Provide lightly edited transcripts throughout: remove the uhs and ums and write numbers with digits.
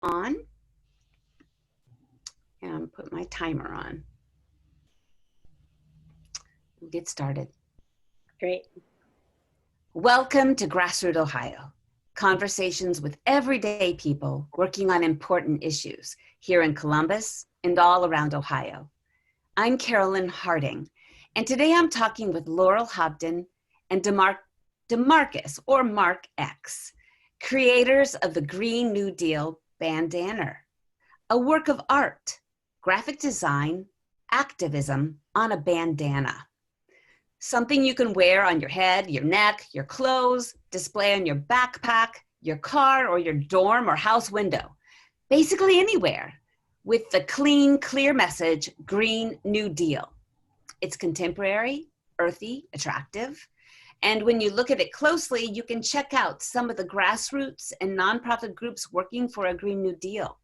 on and put my timer on. We'll get started. Great. Welcome to GrassRoot, Ohio. Conversations with everyday people working on important issues here in Columbus and all around Ohio. I'm Carolyn Harding, and today I'm talking with Laurel Hobden and DaMarcus, or MarcX, creators of the Green New Deal Bandaner, a work of art, graphic design, activism on a bandana. Something you can wear on your head, your neck, your clothes, display on your backpack, your car, or your dorm or house window. Basically anywhere, with the clean, clear message, Green New Deal. It's contemporary, earthy, attractive, and when you look at it closely, you can check out some of the grassroots and nonprofit groups working for a Green New Deal.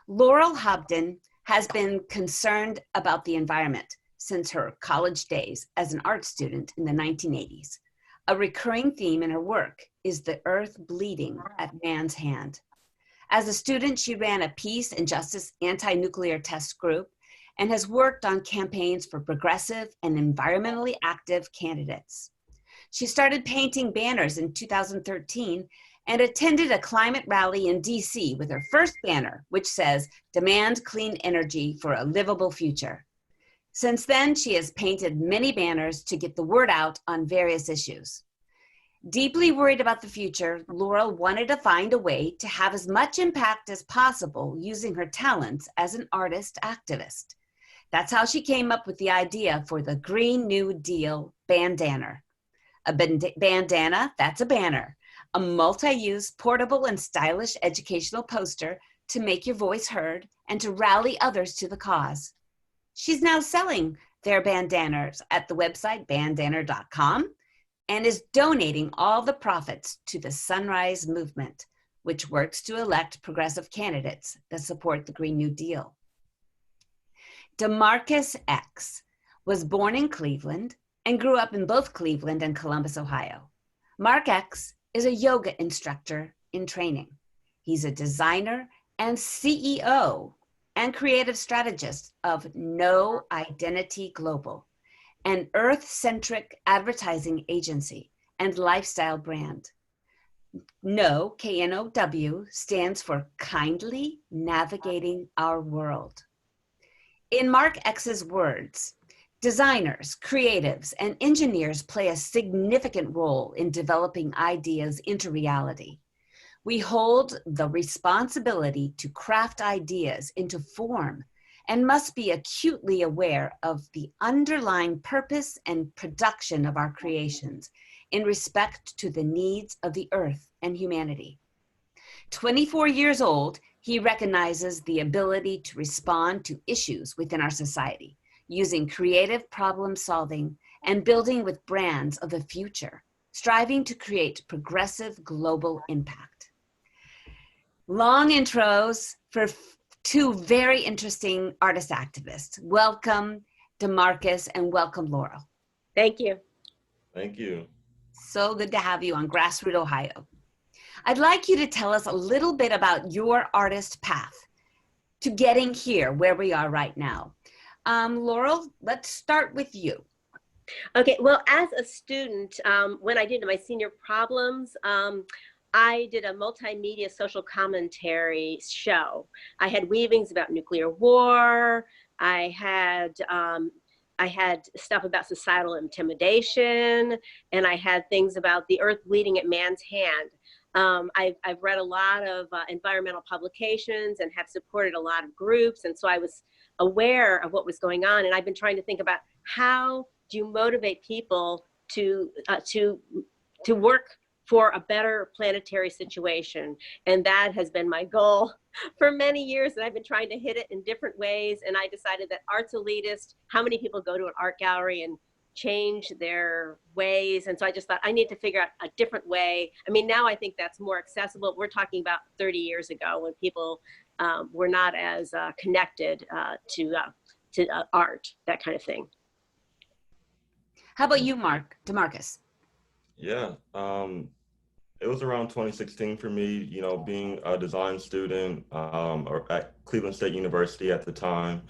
Laurel Hobden has been concerned about the environment since her college days as an art student in the 1980s. A recurring theme in her work is the earth bleeding at man's hand. As a student, she ran a peace and justice anti-nuclear test group and has worked on campaigns for progressive and environmentally active candidates. She started painting banners in 2013 and attended a climate rally in DC with her first banner, which says, "Demand clean energy for a livable future." Since then, she has painted many banners to get the word out on various issues. Deeply worried about the future, Laurel wanted to find a way to have as much impact as possible using her talents as an artist activist. That's how she came up with the idea for the Green New Deal Bandaner. A bandana, that's a banner, a multi-use, portable, and stylish educational poster to make your voice heard and to rally others to the cause. She's now selling their bandanas at the website bandanner.com and is donating all the profits to the Sunrise Movement, which works to elect progressive candidates that support the Green New Deal. DamarcusX was born in Cleveland and grew up in both Cleveland and Columbus, Ohio. MarcX is a yoga instructor in training. He's a designer and CEO and creative strategist of No Identity Global, an earth-centric advertising agency and lifestyle brand. No, K-N-O-W, stands for Kindly Navigating Our World. In MarcX's words, designers, creatives, and engineers play a significant role in developing ideas into reality. We hold the responsibility to craft ideas into form and must be acutely aware of the underlying purpose and production of our creations in respect to the needs of the earth and humanity. 24 years old, he recognizes the ability to respond to issues within our society using creative problem solving and building with brands of the future, striving to create progressive global impact. Long intros for two very interesting artist activists. Welcome, DaMarcus, and welcome, Laurel. Thank you. Thank you. So good to have you on GrassRoot, Ohio. I'd like you to tell us a little bit about your artist path to getting here where we are right now. Laurel, let's start with you. Okay, well, as a student, when I did my senior problems, I did a multimedia social commentary show. I had weavings about nuclear war. I had stuff about societal intimidation, and I had things about the earth bleeding at man's hand. I've read a lot of environmental publications and have supported a lot of groups, and so I was aware of what was going on, and I've been trying to think about how do you motivate people to work for a better planetary situation. And that has been my goal for many years, and I've been trying to hit it in different ways. And I decided that art's elitist, how many people go to an art gallery and change their ways? And so I just thought I need to figure out a different way. I mean, now I think that's more accessible. We're talking about 30 years ago when people were not as connected to art, that kind of thing. How about you, DaMarcus? Yeah, It was around 2016 for me, you know, being a design student or at Cleveland State University at the time,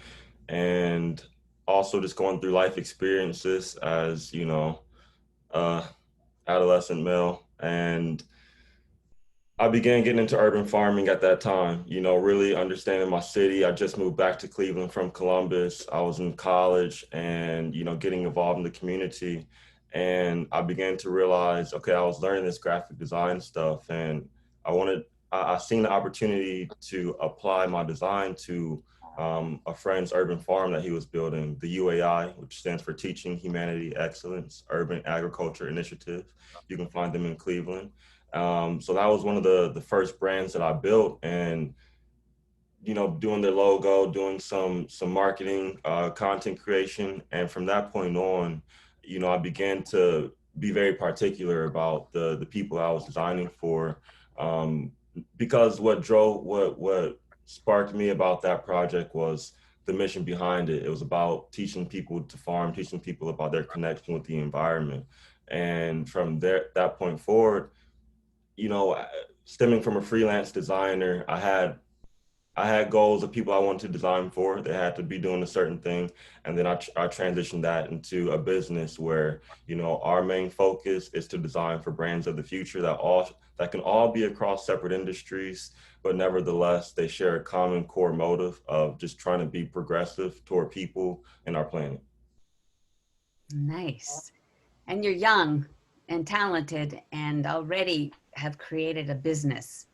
and also just going through life experiences as, you know, uh, adolescent male. And I began getting into urban farming at that time, you know, really understanding my city. I just moved back to Cleveland from Columbus. I was in college and, you know, getting involved in the community. And I began to realize, okay, I was learning this graphic design stuff and I seen the opportunity to apply my design to a friend's urban farm that he was building, the UAI, which stands for Teaching Humanity Excellence Urban Agriculture Initiative. You can find them in Cleveland. So that was one of the first brands that I built, and you know, doing their logo, doing some marketing, content creation, and from that point on, you know, I began to be very particular about the people I was designing for, um, because what sparked me about that project was the mission behind it. It was about teaching people to farm, teaching people about their connection with the environment, and from that point forward, you know, stemming from a freelance designer, I had goals of people I wanted to design for. They had to be doing a certain thing, and then I transitioned that into a business where, you know, our main focus is to design for brands of the future that can all be across separate industries, but nevertheless they share a common core motive of just trying to be progressive toward people and our planet. Nice. And you're young and talented and already have created a business.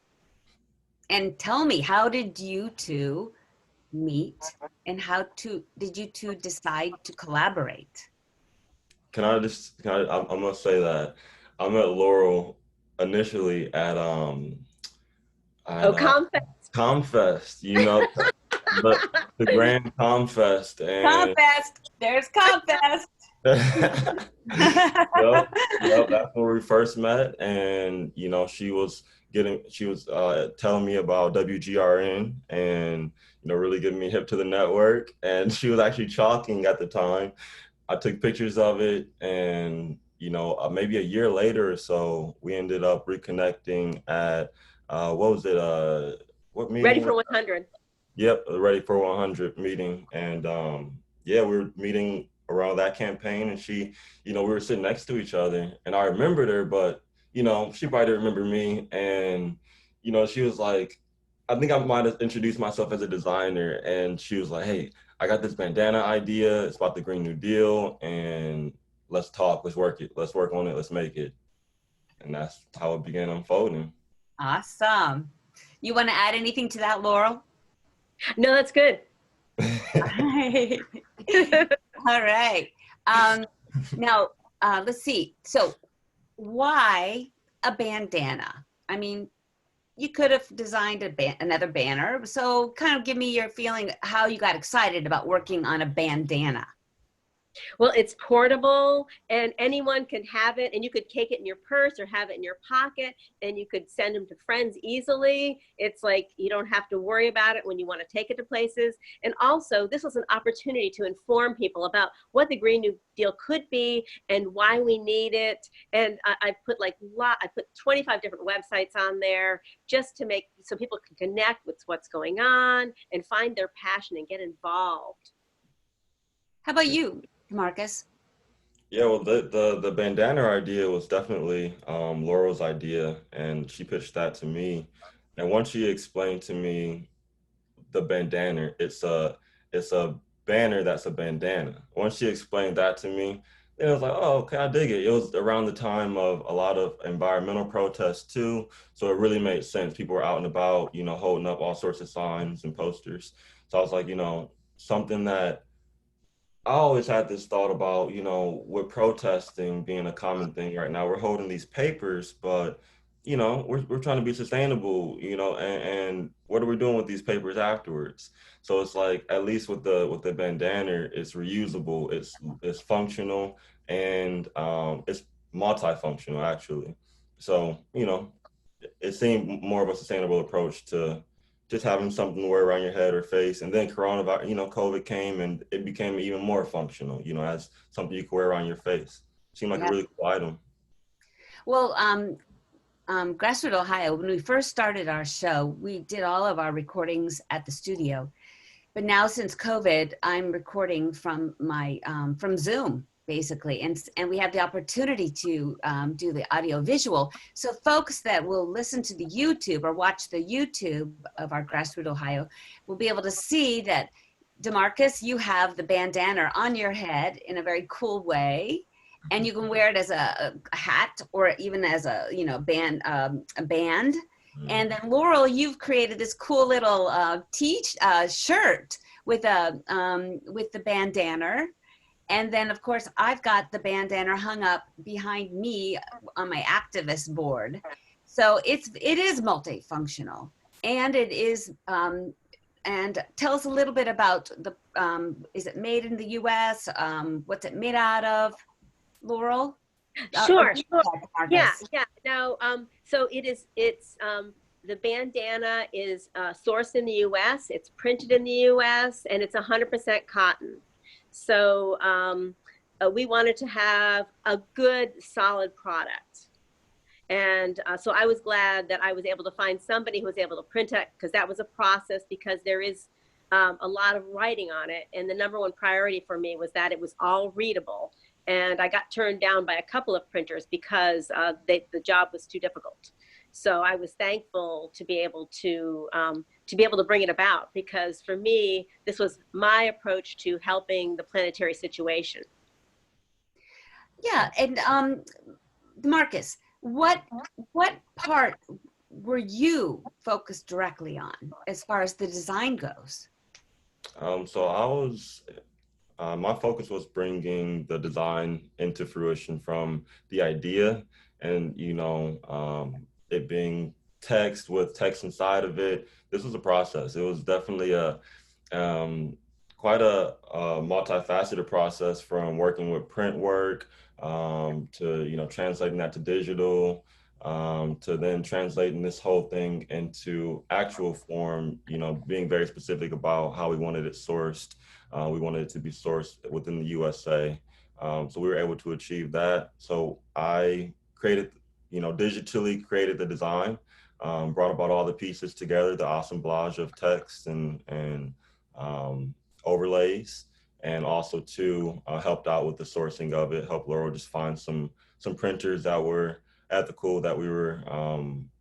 And tell me, how did you two meet and did you two decide to collaborate? I'm gonna say that I met Laurel initially Oh, at confess. Comfest, you know, the Grand Comfest, and Confest. There's Confest. yep, yep, that's where we first met. And you know, she was telling me about WGRN, and you know, really getting me hip to the network. And she was actually chalking at the time. I took pictures of it, and you know, maybe a year later or so, we ended up reconnecting at what was it? What Ready meeting for was? 100. Yep, the Ready for 100 meeting, and yeah, we were meeting around that campaign, and she, you know, we were sitting next to each other, and I remembered her, but you know, she probably didn't remember me, and you know, she was like, I think I might have introduced myself as a designer, and she was like, hey, I got this bandana idea. It's about the Green New Deal, and let's talk. Let's work it. Let's work on it. Let's make it. And that's how it began unfolding. Awesome. You want to add anything to that, Laurel? No, that's good. All right. Now, let's see. So why a bandana? I mean, you could have designed another banner. So kind of give me your feeling how you got excited about working on a bandana. Well, it's portable and anyone can have it, and you could take it in your purse or have it in your pocket, and you could send them to friends easily. It's like you don't have to worry about it when you want to take it to places. And also, this was an opportunity to inform people about what the Green New Deal could be and why we need it. And I put 25 different websites on there just to make so people can connect with what's going on and find their passion and get involved. How about you, Marcus? Yeah, well, the bandana idea was definitely Laurel's idea, and she pitched that to me. And once she explained to me the bandana, it's a banner that's a bandana. Once she explained that to me, then I was like, oh, okay, I dig it. It was around the time of a lot of environmental protests too, so it really made sense. People were out and about, you know, holding up all sorts of signs and posters. So I was like, you know, something that I always had this thought about, you know, with protesting being a common thing right now, we're holding these papers, but, you know, we're trying to be sustainable, you know, and what are we doing with these papers afterwards? So it's like, at least with the bandana, it's reusable, it's functional, and it's multifunctional actually. So, you know, it seemed more of a sustainable approach to just having something to wear around your head or face. And then coronavirus, you know, COVID came and it became even more functional, you know, as something you can wear around your face. Seemed like a Yeah. really cool item. Well, Grassroot Ohio, when we first started our show, we did all of our recordings at the studio. But now since COVID, I'm recording from my from Zoom basically, and we have the opportunity to do the audio visual. So folks that will listen to the YouTube or watch the YouTube of our Grassroot Ohio will be able to see that, DaMarcus, you have the bandana on your head in a very cool way, and you can wear it as a hat or even as a band a band. And then Laurel, you've created this cool little shirt with the bandana. And then of course I've got the bandana hung up behind me on my activist board. So it is multifunctional, and it is and tell us a little bit about the is it made in the US? What's it made out of, Laurel? Sure. Yeah. Now, so it's the bandana is sourced in the U.S. It's printed in the U.S. and it's 100% cotton. So we wanted to have a good, solid product. And so I was glad that I was able to find somebody who was able to print it, because that was a process, because there is a lot of writing on it. And the number one priority for me was that it was all readable. And I got turned down by a couple of printers because the job was too difficult. So I was thankful to be able to bring it about, because for me, this was my approach to helping the planetary situation. Yeah, and DaMarcus, what part were you focused directly on as far as the design goes? So I was. My focus was bringing the design into fruition from the idea, and it being text with text inside of it. This was a process. It was definitely a quite a multifaceted process, from working with print work to translating that to digital, to then translating this whole thing into actual form. Being very specific about how we wanted it sourced. We wanted it to be sourced within the USA. So we were able to achieve that. So I digitally created the design, brought about all the pieces together, the assemblage of text and overlays, and also helped out with the sourcing of it, helped Laurel just find some printers that were ethical, that we were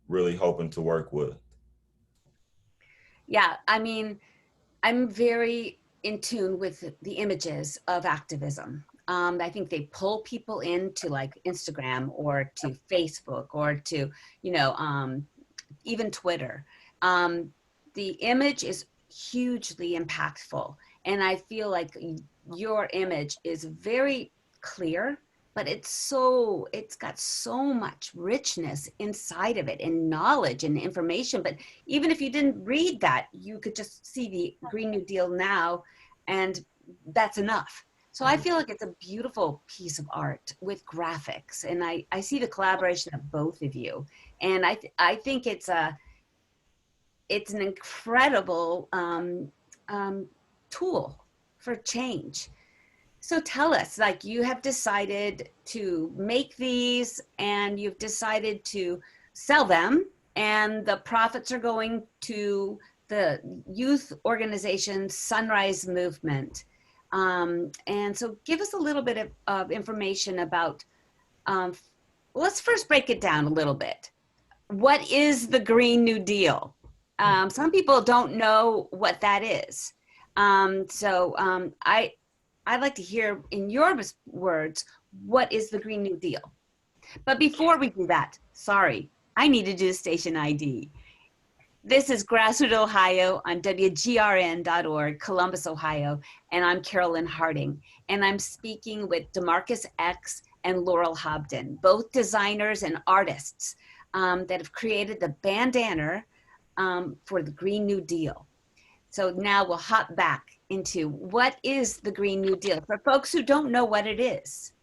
really hoping to work with. Yeah, I mean, I'm very in tune with the images of activism. I think they pull people into like Instagram or to Facebook or to, even Twitter. The image is hugely impactful. And I feel like your image is very clear, but it's got so much richness inside of it, and knowledge and information. But even if you didn't read that, you could just see the Green New Deal now, and that's enough. So I feel like it's a beautiful piece of art with graphics, and I see the collaboration of both of you, and I think it's an incredible tool for change. So tell us, like, you have decided to make these and you've decided to sell them, and the profits are going to the youth organization Sunrise Movement. And so give us a little bit of information about, let's first break it down a little bit. What is the Green New Deal? Some people don't know what that is. I'd like to hear in your words, what is the Green New Deal? But before we do that, sorry, I need to do station ID. This is Grassroot Ohio on WGRN.org, Columbus, Ohio, and I'm Carolyn Harding, and I'm speaking with DamarcusX and Laurel Hobden, both designers and artists that have created the bandana for the Green New Deal. So now we'll hop back into what is the Green New Deal for folks who don't know what it is.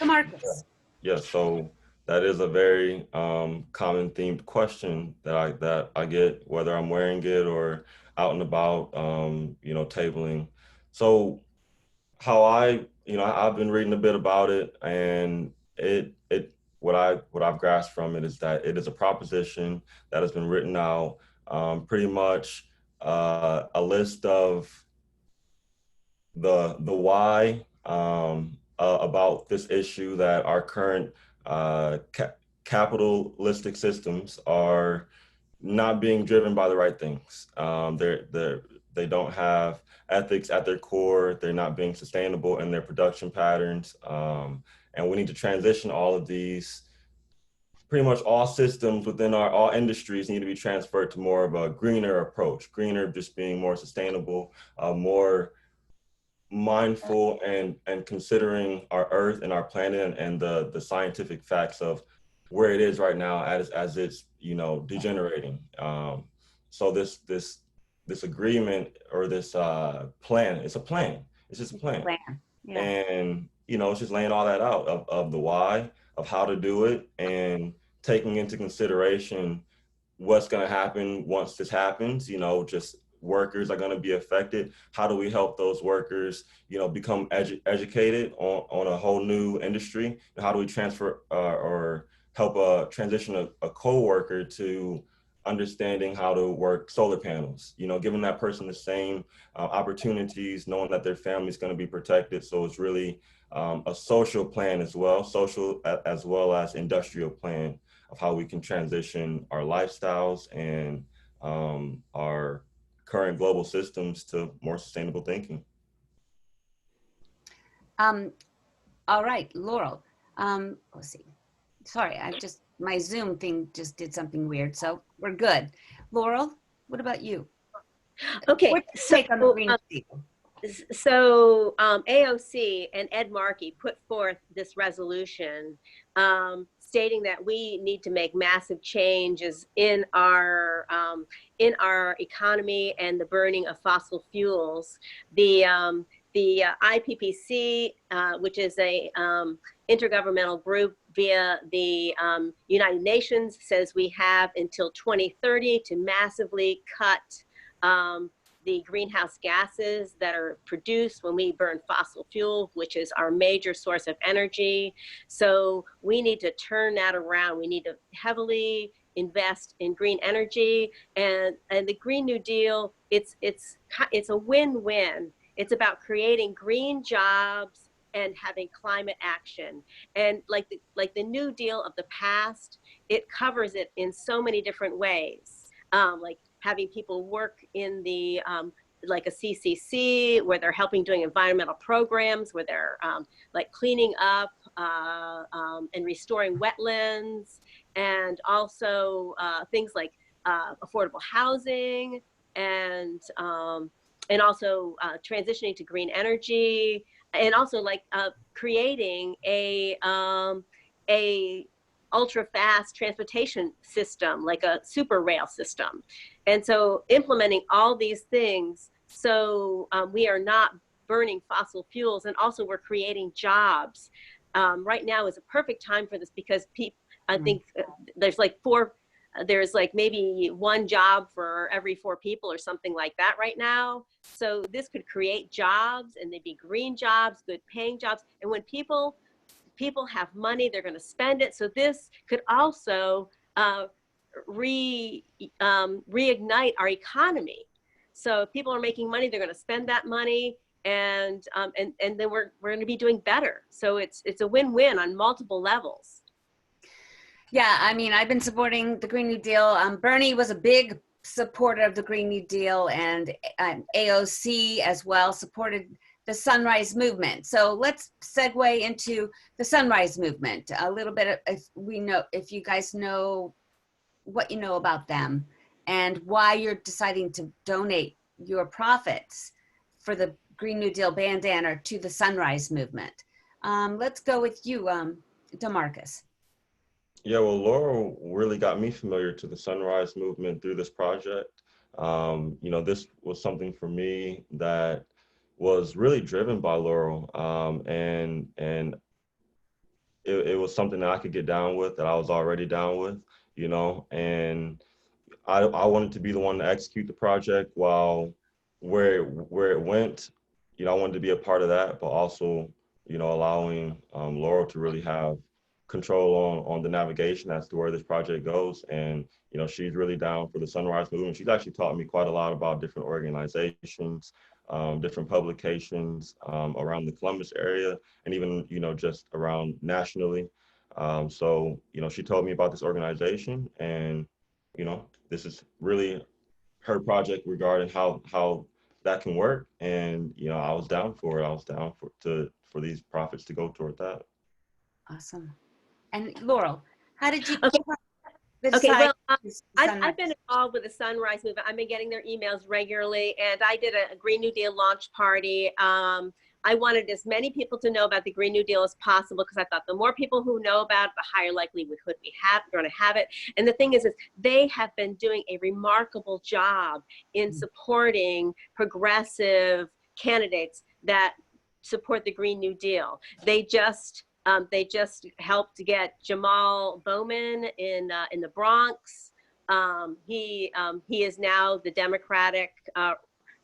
DaMarcus. Yeah, so that is a very common themed question that I get, whether I'm wearing it or out and about, tabling. So how I've been reading a bit about it, and what I've grasped from it is that it is a proposition that has been written out, pretty much a list of the why about this issue, that our current capitalistic systems are not being driven by the right things. They don't have ethics at their core. They're not being sustainable in their production patterns. And we need to transition all of these, pretty much all systems within all industries need to be transferred to more of a greener approach. Greener just being more sustainable, more mindful, and considering our earth and our planet and the scientific facts of where it is right now as it's, you know, degenerating. So this agreement, or this plan, it's a plan. It's just a plan. Yeah. And, you know, it's just laying all that out of the why, of how to do it, and taking into consideration what's going to happen once this happens. You know, just workers are going to be affected. How do we help those workers, you know, become educated on a whole new industry? How do we transfer or help transition a co-worker to understanding how to work solar panels, you know, giving that person the same opportunities, knowing that their family is going to be protected. So it's really a social plan as well, social as well as industrial plan of how we can transition our lifestyles and our current global systems to more sustainable thinking. All right, Laurel. Let's see. Sorry, my Zoom thing just did something weird, so we're good. Laurel, what about you? Okay. What's your take on the Green Deal? So AOC and Ed Markey put forth this resolution stating that we need to make massive changes in our economy and the burning of fossil fuels. The IPPC, which is a intergovernmental group via the United Nations, says we have until 2030 to massively cut the greenhouse gases that are produced when we burn fossil fuel, which is our major source of energy. So we need to turn that around. We need to heavily invest in green energy, and the Green New Deal. It's a win-win. It's about creating green jobs and having climate action. And like the New Deal of the past, it covers it in so many different ways. Like having people work in the like a CCC, where they're helping doing environmental programs, where they're like cleaning up and restoring wetlands, and also things like affordable housing, and also transitioning to green energy, and also like creating a ultra fast transportation system, like a super rail system. And so implementing all these things, so we are not burning fossil fuels, and also we're creating jobs. Right now is a perfect time for this, because I think there's like maybe one job for every 4 people or something like that right now. So this could create jobs, and they'd be green jobs, good paying jobs. And when people have money, they're going to spend it. So this could also reignite our economy. So if people are making money, they're going to spend that money, and then we're going to be doing better. So it's a win-win on multiple levels. Yeah, I mean, I've been supporting the Green New Deal. Bernie was a big supporter of the Green New Deal, and AOC as well supported the Sunrise Movement. So let's segue into the Sunrise Movement a little bit. If you guys know what you know about them, and why you're deciding to donate your profits for the Green New Deal Bandaner to the Sunrise Movement. Let's go with you, DaMarcus. Yeah, well, Laurel really got me familiar to the Sunrise Movement through this project. You know, this was something for me that was really driven by Laurel, and it was something that I could get down with, that I was already down with, you know, and I wanted to be the one to execute the project, while where it went, you know, I wanted to be a part of that, but also, you know, allowing Laurel to really have control on the navigation as to where this project goes. And, you know, she's really down for the Sunrise Movement. She's actually taught me quite a lot about different organizations, different publications around the Columbus area, and even, you know, just around nationally. So, you know, she told me about this organization, and, you know, this is really her project regarding how that can work. And, you know, I was down for it. I was down for these profits to go toward that. Awesome. And Laurel, how did you Okay. Okay, decide? well, I've been involved with the Sunrise Movement. I've been getting their emails regularly, and I did a Green New Deal launch party. I wanted as many people to know about the Green New Deal as possible, because I thought the more people who know about it, the higher likelihood we're going to have it. And the thing is they have been doing a remarkable job in supporting progressive candidates that support the Green New Deal. They just helped to get Jamal Bowman in the Bronx. He is now the Democratic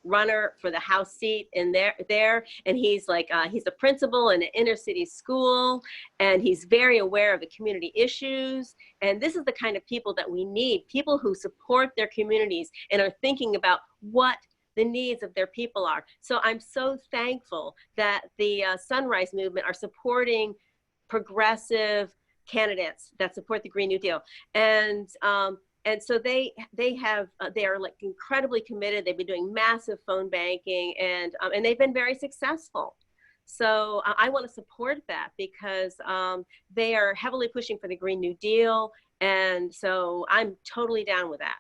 runner for the House seat in there, and he's a principal in an inner city school, and he's very aware of the community issues. And this is the kind of people that we need, people who support their communities and are thinking about what the needs of their people are. So I'm so thankful that the Sunrise Movement are supporting progressive candidates that support the Green New Deal. And so they are like incredibly committed. They've been doing massive phone banking, and they've been very successful. So I want to support that, because they are heavily pushing for the Green New Deal. And so I'm totally down with that.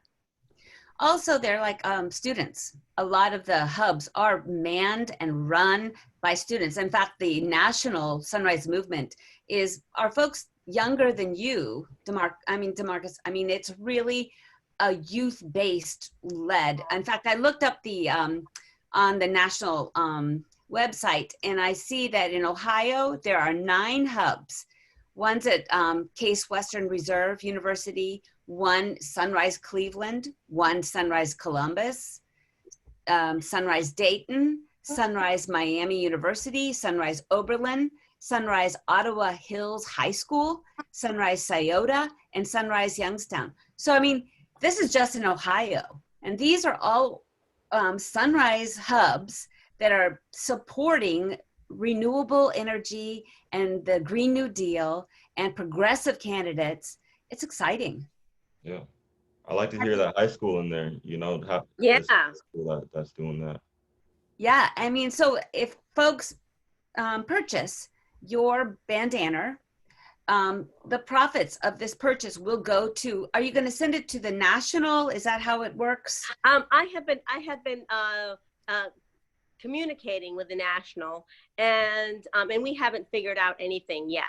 Also, they're like students. A lot of the hubs are manned and run by students. In fact, the National Sunrise Movement are folks younger than you, DaMarcus. I mean, it's really a youth-based led. In fact, I looked up on the national website, and I see that in Ohio, there are 9 hubs. One's at Case Western Reserve University, one Sunrise Cleveland, one Sunrise Columbus, Sunrise Dayton, Sunrise Miami University, Sunrise Oberlin, Sunrise Ottawa Hills High School, Sunrise Scioto, and Sunrise Youngstown. So, I mean, this is just in Ohio. And these are all Sunrise hubs that are supporting renewable energy and the Green New Deal and progressive candidates. It's exciting. Yeah. I like to hear that high school in there, you know, that's doing that. Yeah, I mean, so if folks purchase your bandaner, the profits of this purchase will go to, are you going to send it to the national? Is that how it works? I have been communicating with the national, and we haven't figured out anything yet.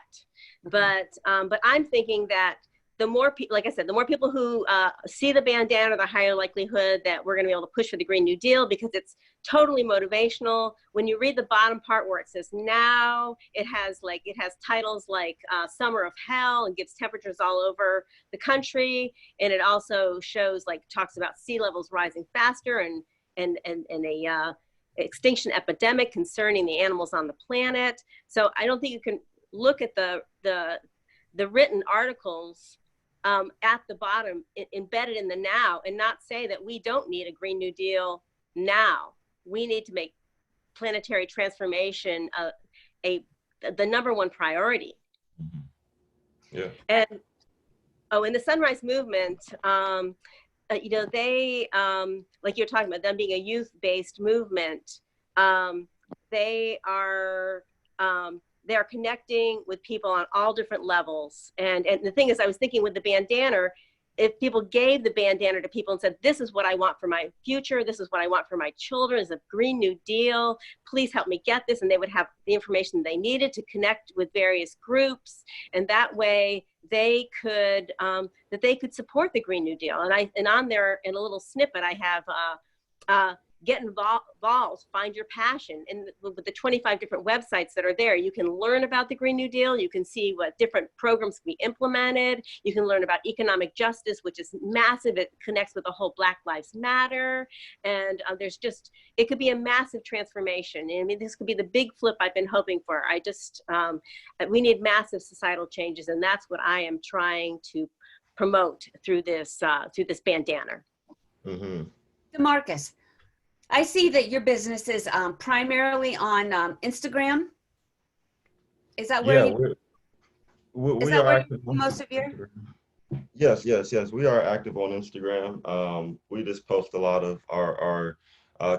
Okay. But I'm thinking that the more people, like I said, the more people who see the bandana, the higher likelihood that we're going to be able to push for the Green New Deal, because it's totally motivational. When you read the bottom part where it says now, it has titles like Summer of Hell, and gives temperatures all over the country. And it also talks about sea levels rising faster and a extinction epidemic concerning the animals on the planet. So I don't think you can look at the written articles at the bottom, embedded in the now, and not say that we don't need a Green New Deal now. We need to make planetary transformation the number one priority. Mm-hmm. Yeah. And in the Sunrise Movement, you know, they like you're talking about them being a youth-based movement. They are connecting with people on all different levels. And the thing is, I was thinking with the bandaner, if people gave the bandaner to people and said, this is what I want for my future, this is what I want for my children, is a Green New Deal, please help me get this. And they would have the information they needed to connect with various groups. And that way they could support the Green New Deal. And on there, in a little snippet, I have get involved, find your passion. And with the 25 different websites that are there, you can learn about the Green New Deal. You can see what different programs can be implemented. You can learn about economic justice, which is massive. It connects with the whole Black Lives Matter. And there's just, it could be a massive transformation. I mean, this could be the big flip I've been hoping for. I just, we need massive societal changes, and that's what I am trying to promote through this bandana. Mm-hmm. DaMarcus, I see that your business is primarily on Instagram. Is that where we are active on most of your? Yes. We are active on Instagram. We just post a lot of our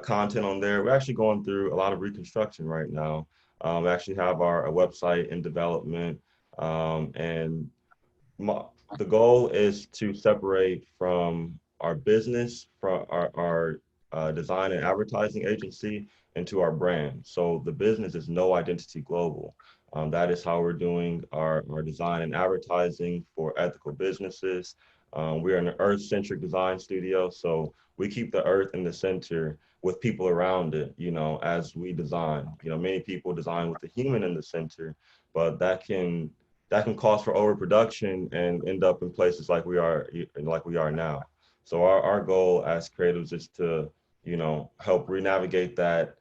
content on there. We're actually going through a lot of reconstruction right now. We actually have our website in development, and the goal is to separate from our business, from our design and advertising agency, into our brand. So the business is No Identity Global. That is how we're doing our design and advertising for ethical businesses. We are an earth-centric design studio, so we keep the earth in the center with people around it, you know, as we design. You know, many people design with the human in the center, but that can cause for overproduction and end up in places like we are now. So our goal as creatives is to, you know, help re-navigate that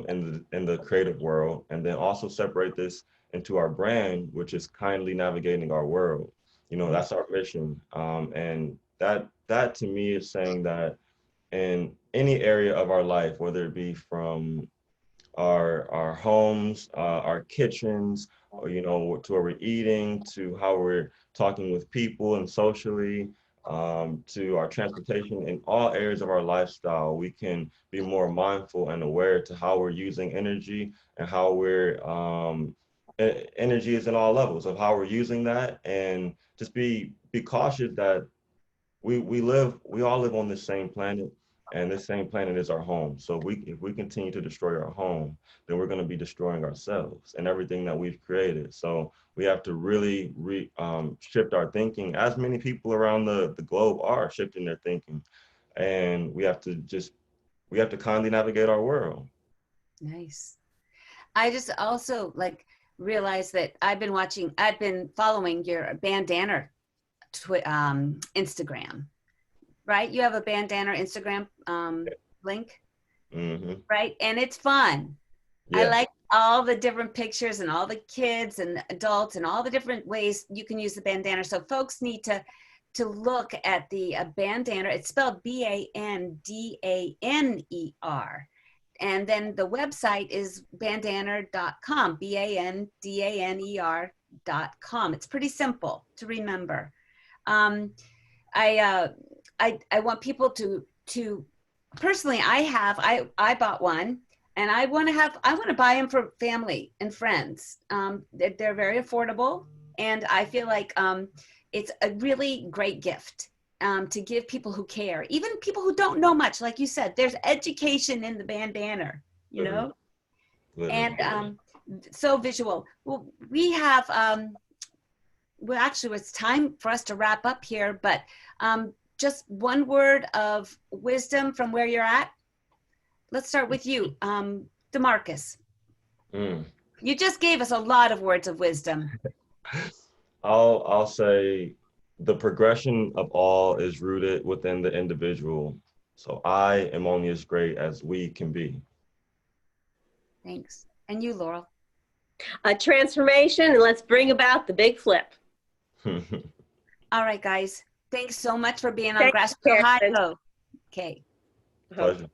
in the creative world, and then also separate this into our brand, which is kindly navigating our world. You know, that's our mission, and that to me is saying that in any area of our life, whether it be from our homes, our kitchens, or, you know, to where we're eating, to how we're talking with people and socially, to our transportation, in all areas of our lifestyle, we can be more mindful and aware to how we're using energy, and how we're energy is in all levels of how we're using that, and just be cautious that we all live on the same planet, and this same planet is our home. So if we continue to destroy our home, then we're going to be destroying ourselves and everything that we've created. So we have to really shift our thinking, as many people around the globe are shifting their thinking, and we have to kindly navigate our world. Nice. I just also realized that I've been following your Bandanna Instagram. Right? You have a Bandanna Instagram link, Mm-hmm. right? And it's fun. Yeah. I like all the different pictures and all the kids and adults and all the different ways you can use the bandana. So folks need to look at the Bandanna. It's spelled Bandaner. And then the website is bandanner.com, BANDANER.com. It's pretty simple to remember. I want people to personally, I bought one, and I want to buy them for family and friends. They're very affordable, and I feel like it's a really great gift to give people who care, even people who don't know much. Like you said, there's education in the bandana, you know, and so visual. Well, we have, well, actually, it's time for us to wrap up here, but just one word of wisdom from where you're at. Let's start with you, DaMarcus. You just gave us a lot of words of wisdom. I'll say the progression of all is rooted within the individual. So I am only as great as we can be. Thanks. And you, Laurel? A transformation, and let's bring about the big flip. All right, guys. Thanks so much for being on Grassroots Ohio. Okay. Pleasure.